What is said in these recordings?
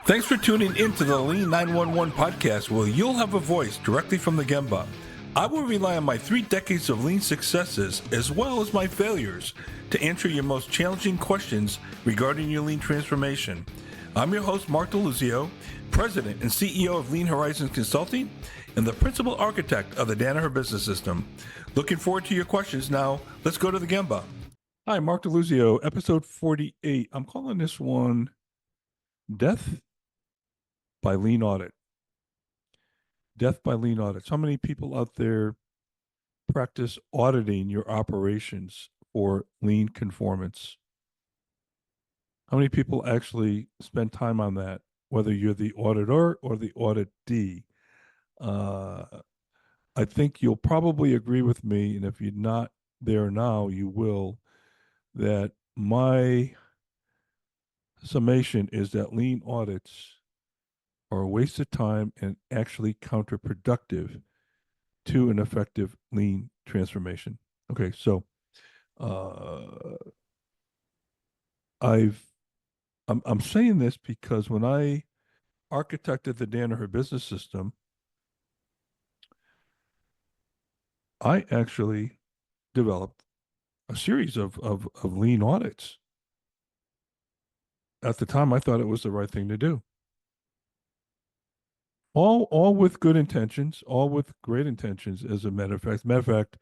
Thanks for tuning in to the Lean 911 podcast, where you'll have a voice directly from the Gemba. I will rely on my 3 decades of Lean successes as well as my failures to answer your most challenging questions regarding your Lean transformation. I'm your host, Mark DeLuzio, President and CEO of Lean Horizons Consulting and the Principal Architect of the Danaher Business System. Looking forward to your questions. Now, let's go to the Gemba. Hi, Mark DeLuzio, episode 48. I'm calling this one Death by Lean Audit. Death by Lean Audits. How many people out there practice auditing your operations for lean conformance? How many people actually spend time on that, whether you're the auditor or the auditee? I think you'll probably agree with me, and if you're not there now, you will, that my summation is that lean audits are a waste of time and actually counterproductive to an effective lean transformation. Okay, so I'm saying this because when I architected the Danaher Business System, I actually developed a series of lean audits. At the time, I thought it was the right thing to do. All with good intentions, all with great intentions, as a matter of fact. Matter of fact,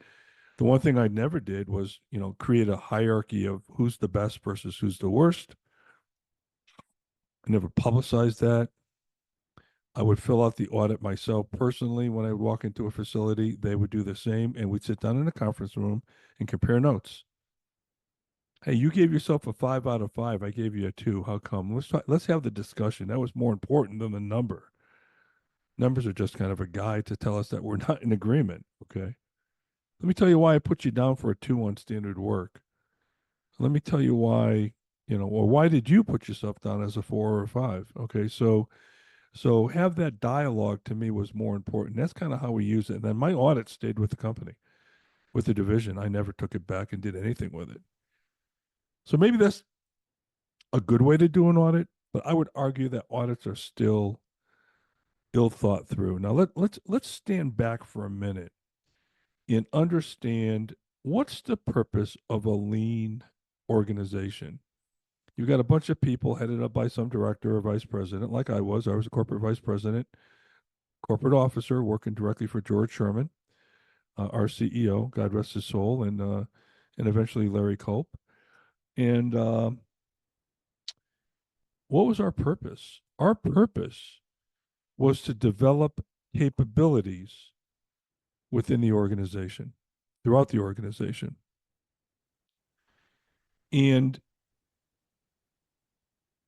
the one thing I never did was, create a hierarchy of who's the best versus who's the worst. I never publicized that. I would fill out the audit myself personally when I would walk into a facility. They would do the same, and we'd sit down in a conference room and compare notes. Hey, you gave yourself a 5 out of 5. I gave you a 2. How come? Let's have the discussion. That was more important than the number. Numbers are just kind of a guide to tell us that we're not in agreement. Okay. Let me tell you why I put you down for a 2 on standard work. Let me tell you why, or why did you put yourself down as a 4 or a 5? Okay. So have that dialogue, to me, was more important. That's kind of how we use it. And then my audit stayed with the company, with the division. I never took it back and did anything with it. So maybe that's a good way to do an audit, but I would argue that audits are still ill thought through. Now let's stand back for a minute and understand what's the purpose of a lean organization. You've got a bunch of people headed up by some director or vice president, like I was. I was a corporate vice president, corporate officer, working directly for George Sherman, our CEO, God rest his soul, and eventually Larry Culp. And what was our purpose? Our purpose was to develop capabilities within the organization, throughout the organization. And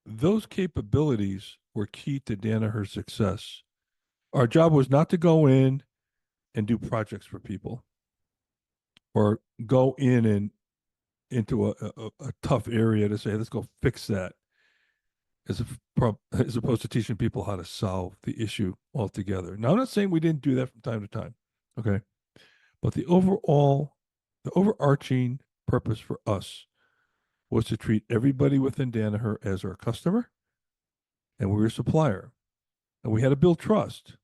those capabilities were key to Danaher's success. Our job was not to go in and do projects for people, or go in and into a tough area to say, let's go fix that, as opposed to teaching people how to solve the issue altogether. Now, I'm not saying we didn't do that from time to time, okay? But the overarching purpose for us was to treat everybody within Danaher as our customer, and we were a supplier, and we had to build trust.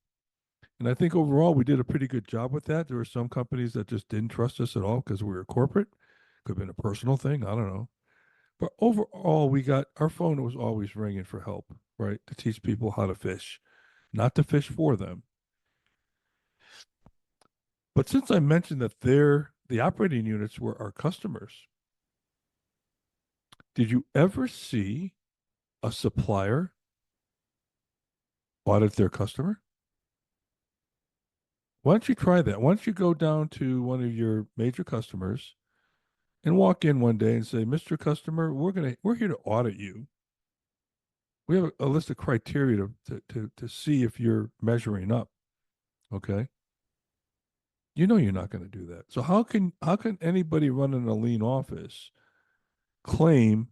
And I think overall we did a pretty good job with that. There were some companies that just didn't trust us at all because we were corporate. Could have been a personal thing, I don't know. But overall, our phone was always ringing for help, right? To teach people how to fish, not to fish for them. But since I mentioned that the operating units were our customers, did you ever see a supplier audit their customer? Why don't you try that? Why don't you go down to one of your major customers and walk in one day and say, Mr. Customer, we're here to audit you. We have a list of criteria to see if you're measuring up. Okay. You know you're not going to do that. So how can anybody running a lean office claim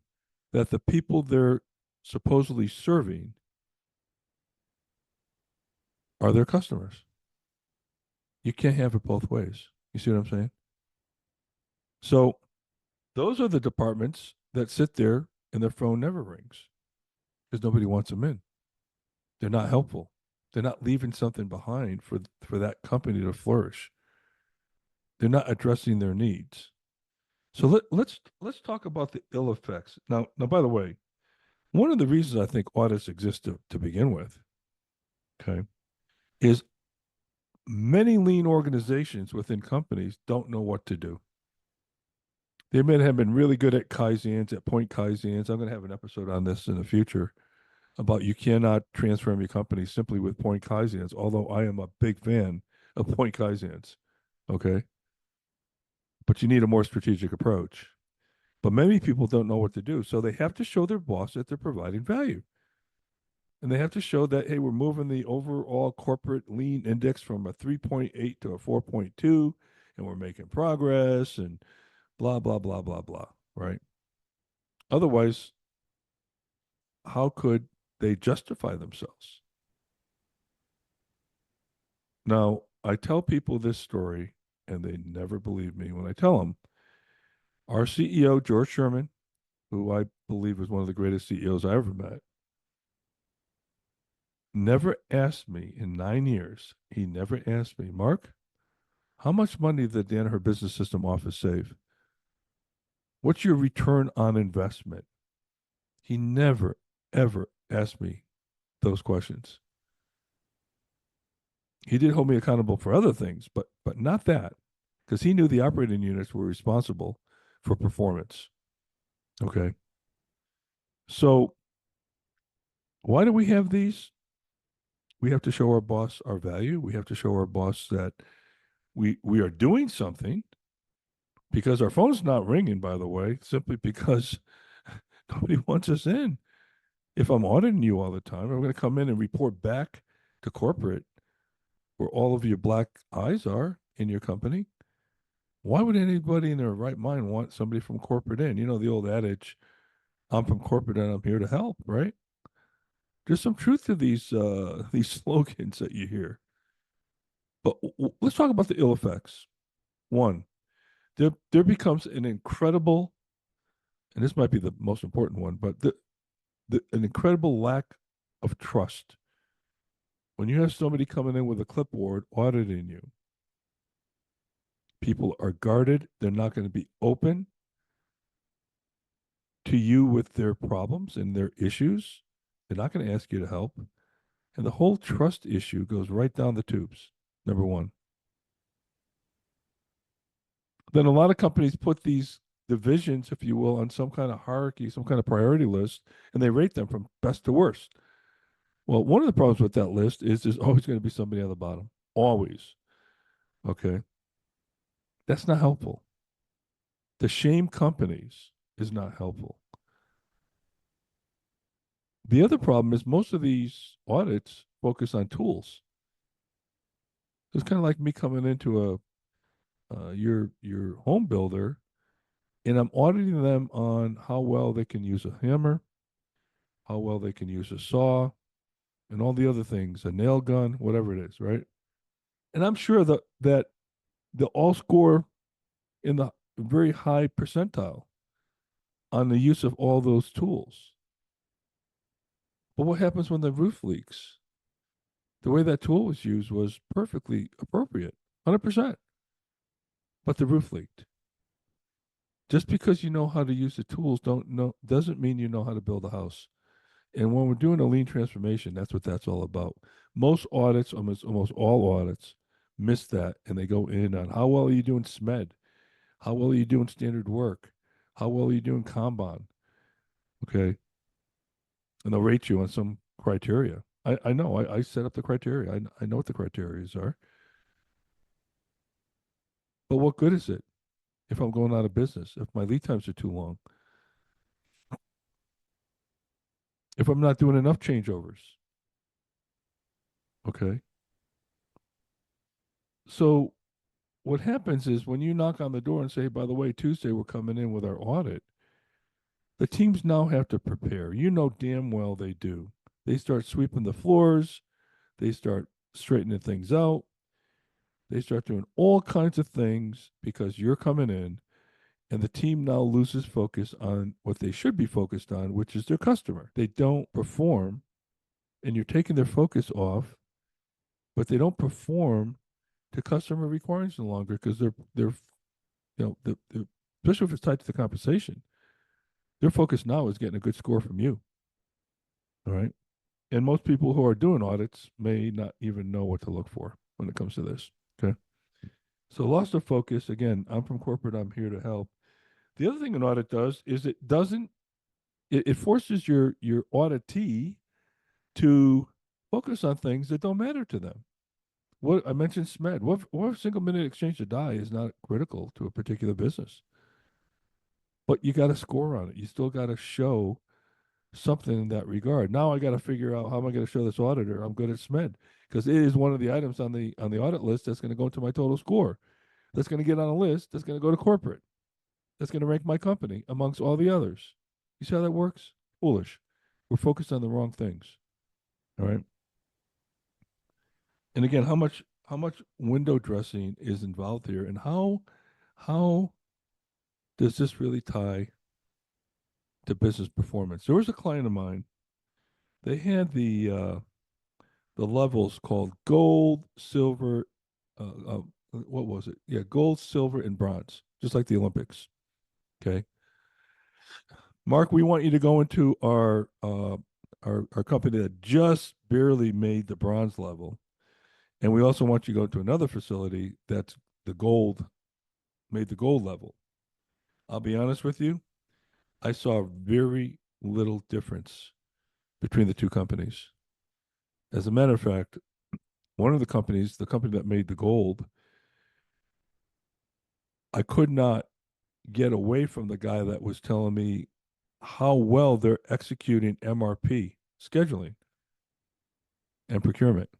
that the people they're supposedly serving are their customers? You can't have it both ways. You see what I'm saying? So those are the departments that sit there and their phone never rings because nobody wants them in. They're not helpful. They're not leaving something behind for that company to flourish. They're not addressing their needs. So let's talk about the ill effects. Now, by the way, one of the reasons I think audits exist to begin with, okay, is many lean organizations within companies don't know what to do. They may have been really good at Kaizens, at point Kaizens. I'm going to have an episode on this in the future about you cannot transform your company simply with point Kaizens, although I am a big fan of point Kaizens. Okay. But you need a more strategic approach. But many people don't know what to do. So they have to show their boss that they're providing value. And they have to show that, hey, we're moving the overall corporate lean index from a 3.8 to a 4.2, and we're making progress and blah, blah, blah, blah, blah. Right. Otherwise, how could they justify themselves? Now, I tell people this story, and they never believe me when I tell them. Our CEO, George Sherman, who I believe is one of the greatest CEOs I ever met, never asked me in 9 years, he never asked me, Mark, how much money did the Danaher Business System office save? What's your return on investment? He never, ever asked me those questions. He did hold me accountable for other things, but not that, because he knew the operating units were responsible for performance. Okay. So why do we have these? We have to show our boss our value. We have to show our boss that we are doing something because our phone's not ringing, by the way, simply because nobody wants us in. If I'm auditing you all the time, I'm going to come in and report back to corporate where all of your black eyes are in your company. Why would anybody in their right mind want somebody from corporate in? You know, the old adage, I'm from corporate and I'm here to help, right? There's some truth to these these slogans that you hear. But let's talk about the ill effects. One, there becomes an incredible, and this might be the most important one, but an incredible lack of trust. When you have somebody coming in with a clipboard auditing you, people are guarded. They're not going to be open to you with their problems and their issues. They're not going to ask you to help. And the whole trust issue goes right down the tubes. Number one. Then a lot of companies put these divisions, if you will, on some kind of hierarchy, some kind of priority list, and they rate them from best to worst. Well, one of the problems with that list is there's always going to be somebody on the bottom. Always. Okay. That's not helpful. The shame companies is not helpful. The other problem is most of these audits focus on tools. It's kind of like me coming into your home builder, and I'm auditing them on how well they can use a hammer, how well they can use a saw, and all the other things, a nail gun, whatever it is, right? And I'm sure that they'll all score in the very high percentile on the use of all those tools. But what happens when the roof leaks? The way that tool was used was perfectly appropriate, 100%. But the roof leaked. Just because you know how to use the tools don't know doesn't mean you know how to build a house. And when we're doing a lean transformation, that's what that's all about. Most audits, almost all audits, miss that, and they go in on how well are you doing SMED? How well are you doing standard work? How well are you doing Kanban? Okay. And they'll rate you on some criteria. I know, I set up the criteria. I know what the criteria are. But what good is it if I'm going out of business, if my lead times are too long, if I'm not doing enough changeovers? Okay. So what happens is when you knock on the door and say, by the way, Tuesday we're coming in with our audit, the teams now have to prepare. You know damn well they do. They start sweeping the floors, they start straightening things out, they start doing all kinds of things because you're coming in, and the team now loses focus on what they should be focused on, which is their customer. They don't perform and you're taking their focus off, but they don't perform to customer requirements no longer because they're especially if it's tied to the compensation, their focus now is getting a good score from you. All right. And most people who are doing audits may not even know what to look for when it comes to this. Okay. So loss of focus, again, I'm from corporate, I'm here to help. The other thing an audit does is it forces your auditee to focus on things that don't matter to them. What I mentioned SMED, what if single minute exchange to die is not critical to a particular business? But you got to score on it. You still got to show something in that regard. Now I got to figure out how am I going to show this auditor I'm good at SMED because it is one of the items on the audit list that's going to go into my total score. That's going to get on a list. That's going to go to corporate. That's going to rank my company amongst all the others. You see how that works? Foolish. We're focused on the wrong things. All right. And again, how much window dressing is involved here, and how does this really tie to business performance? There was a client of mine. They had the levels called gold, silver, what was it? Yeah, gold, silver, and bronze, just like the Olympics. Okay, Mark, we want you to go into our company that just barely made the bronze level, and we also want you to go to another facility that's the gold, made the gold level. I'll be honest with you, I saw very little difference between the two companies. As a matter of fact, one of the companies, the company that made the gold, I could not get away from the guy that was telling me how well they're executing MRP scheduling and procurement.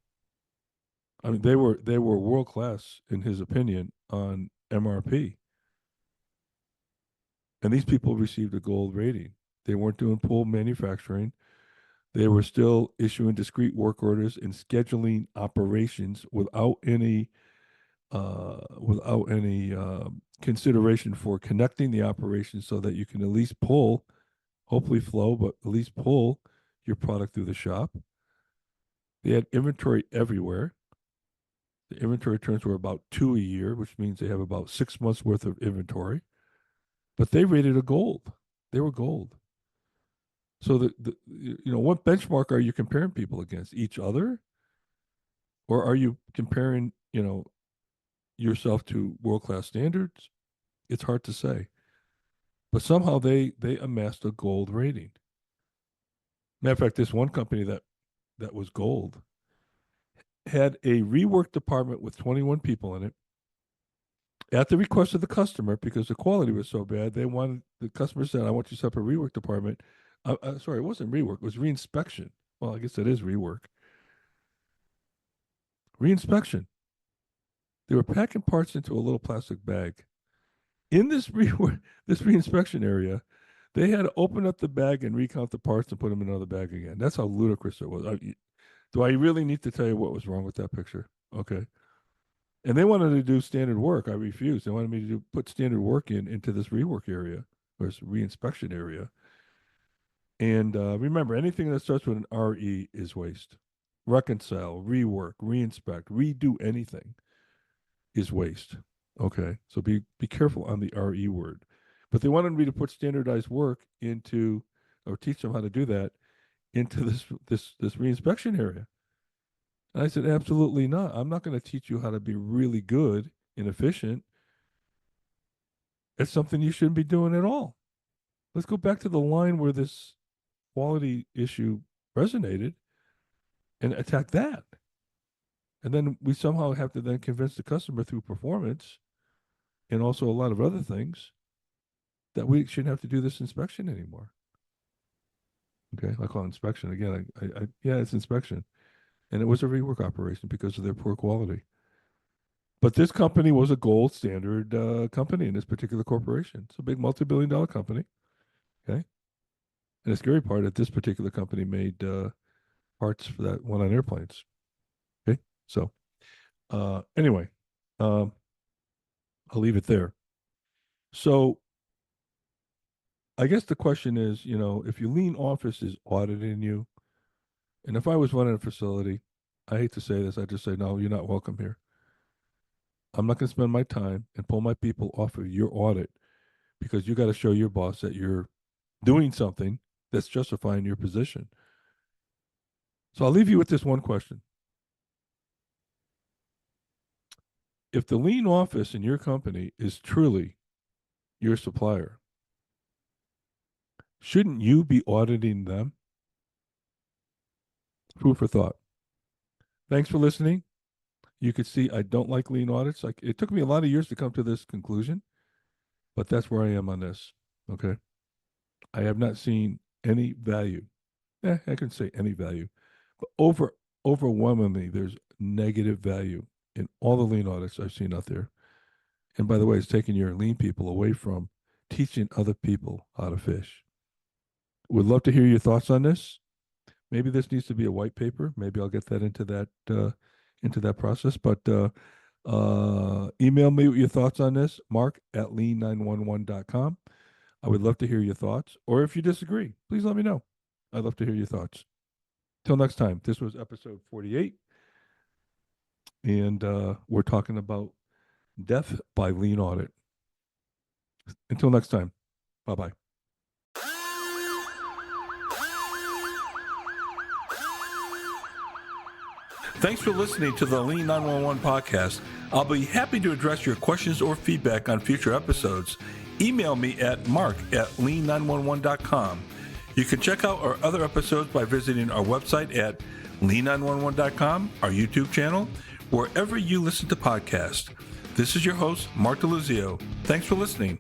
I mean, they were world class in his opinion on MRP, and these people received a gold rating. They weren't doing pool manufacturing. They were still issuing discrete work orders and scheduling operations without any consideration for connecting the operations so that you can at least pull, hopefully flow, but at least pull your product through the shop. They had inventory everywhere. The inventory turns were about two a year, which means they have about 6 months worth of inventory. But they rated a gold. They were gold. So what benchmark are you comparing people against? Each other, or are you comparing yourself to world class standards? It's hard to say. But somehow they amassed a gold rating. Matter of fact, this one company that was gold had a rework department with 21 people in it. At the request of the customer, because the quality was so bad, the customer said, "I want you to set up a rework department." Sorry, it wasn't rework; it was reinspection. Well, I guess it is rework. Reinspection. They were packing parts into a little plastic bag. In this this reinspection area, they had to open up the bag and recount the parts and put them in another bag again. That's how ludicrous it was. Do I really need to tell you what was wrong with that picture? Okay. And they wanted to do standard work. I refused. They wanted me to put standard work into this rework area or this reinspection area. And remember, anything that starts with an RE is waste. Reconcile, rework, reinspect, redo anything is waste. Okay, so be careful on the RE word. But they wanted me to put standardized work into, or teach them how to do that into this reinspection area. And I said, absolutely not. I'm not going to teach you how to be really good and efficient. It's something you shouldn't be doing at all. Let's go back to the line where this quality issue resonated and attack that. And then we somehow have to then convince the customer through performance and also a lot of other things that we shouldn't have to do this inspection anymore. Okay, I call it inspection again. Yeah, it's inspection, and it was a rework operation because of their poor quality. But this company was a gold standard company in this particular corporation. It's a big multi-billion-dollar company. Okay, and the scary part that this particular company made parts for that went on airplanes. Okay, so anyway, um, I'll leave it there. So I guess the question is, if your lean office is auditing you, And if I was running a facility, I hate to say this, I'd just say, no, you're not welcome here. I'm not going to spend my time and pull my people off of your audit because you got to show your boss that you're doing something that's justifying your position. So I'll leave you with this one question. If the lien office in your company is truly your supplier, shouldn't you be auditing them? Food for thought. Thanks for listening. You could see I don't like lien audits. Like it took me a lot of years to come to this conclusion, but that's where I am on this. Okay. I have not seen any value. I can say any value, but overwhelmingly, there's negative value in all the lien audits I've seen out there. And by the way, it's taking your lien people away from teaching other people how to fish. Would love to hear your thoughts on this. Maybe this needs to be a white paper. Maybe I'll get that into that process. But email me with your thoughts on this, mark@lean911.com. I would love to hear your thoughts. Or if you disagree, please let me know. I'd love to hear your thoughts. Till next time, this was episode 48. And we're talking about death by lien audit. Until next time, bye-bye. Thanks for listening to the Lean 911 podcast. I'll be happy to address your questions or feedback on future episodes. Email me at mark@lean911.com. You can check out our other episodes by visiting our website at lean911.com, our YouTube channel, wherever you listen to podcasts. This is your host, Mark DeLuzio. Thanks for listening.